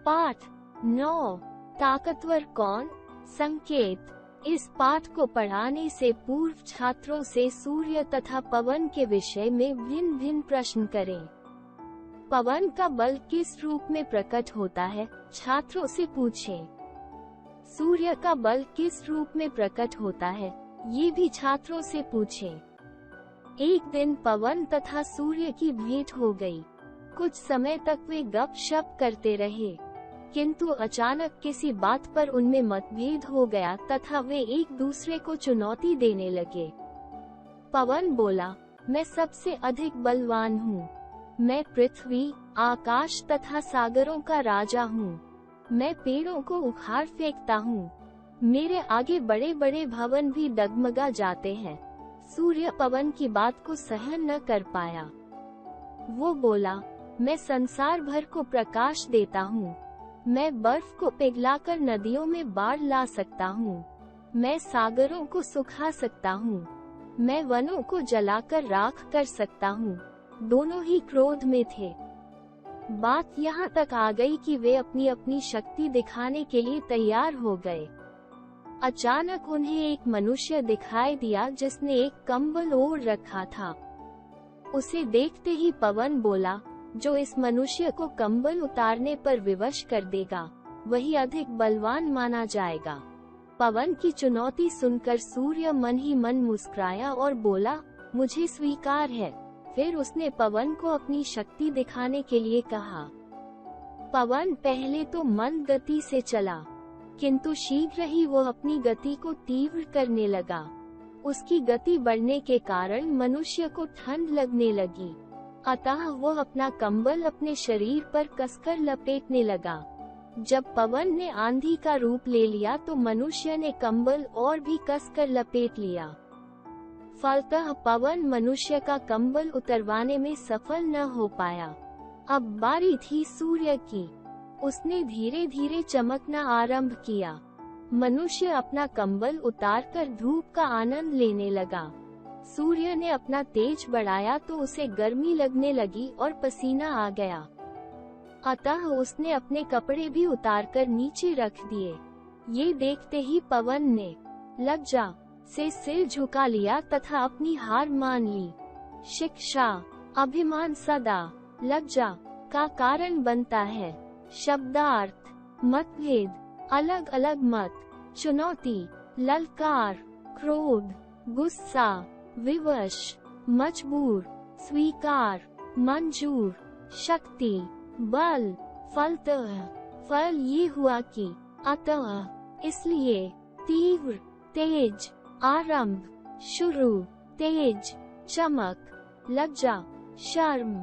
पाठ 9 ताकतवर कौन? संकेत। इस पाठ को पढ़ाने से पूर्व छात्रों से सूर्य तथा पवन के विषय में भिन्न भिन्न प्रश्न करें। पवन का बल किस रूप में प्रकट होता है? छात्रों से पूछें। सूर्य का बल किस रूप में प्रकट होता है? ये भी छात्रों से पूछें। एक दिन पवन तथा सूर्य की भेंट हो गई। कुछ समय तक वे गपशप करते रहे, किंतु अचानक किसी बात पर उनमें मतभेद हो गया तथा वे एक दूसरे को चुनौती देने लगे। पवन बोला, मैं सबसे अधिक बलवान हूँ। मैं पृथ्वी, आकाश तथा सागरों का राजा हूँ। मैं पेड़ों को उखाड़ फेंकता हूँ। मेरे आगे बड़े बड़े भवन भी डगमगा जाते हैं। सूर्य पवन की बात को सहन न कर पाया। वो बोला, मैं संसार भर को प्रकाश देता हूँ। मैं बर्फ को पिघलाकर नदियों में बाढ़ ला सकता हूँ। मैं सागरों को सुखा सकता हूँ। मैं वनों को जलाकर राख कर सकता हूँ। दोनों ही क्रोध में थे। बात यहाँ तक आ गई कि वे अपनी अपनी शक्ति दिखाने के लिए तैयार हो गए। अचानक उन्हें एक मनुष्य दिखाई दिया जिसने एक कंबल ओढ़ रखा था। उसे देखते ही पवन बोला, जो इस मनुष्य को कंबल उतारने पर विवश कर देगा, वही अधिक बलवान माना जाएगा। पवन की चुनौती सुनकर सूर्य मन ही मन मुस्कुराया और बोला, मुझे स्वीकार है। फिर उसने पवन को अपनी शक्ति दिखाने के लिए कहा। पवन पहले तो मंद गति से चला, किंतु शीघ्र ही वो अपनी गति को तीव्र करने लगा। उसकी गति बढ़ने के कारण मनुष्य को ठंड लगने लगी, अतः वो अपना कंबल अपने शरीर पर कसकर लपेटने लगा। जब पवन ने आंधी का रूप ले लिया तो मनुष्य ने कंबल और भी कसकर लपेट लिया। फलतः पवन मनुष्य का कंबल उतरवाने में सफल न हो पाया। अब बारी थी सूर्य की। उसने धीरे धीरे चमकना आरंभ किया। मनुष्य अपना कंबल उतारकर धूप का आनंद लेने लगा। सूर्य ने अपना तेज बढ़ाया तो उसे गर्मी लगने लगी और पसीना आ गया। अतः उसने अपने कपड़े भी उतारकर नीचे रख दिए। ये देखते ही पवन ने लज्जा से सिर झुका लिया तथा अपनी हार मान ली। शिक्षा, अभिमान सदा लज्जा का कारण बनता है। शब्दार्थ, मतभेद, अलग अलग मत, चुनौती, ललकार, क्रोध, गुस्सा, विवश, मजबूर, स्वीकार, मंजूर, शक्ति, बल। फलतः फल ये हुआ कि अतः, इसलिए, तीव्र, तेज, आरंभ, शुरू, तेज, चमक, लज्जा, शर्म।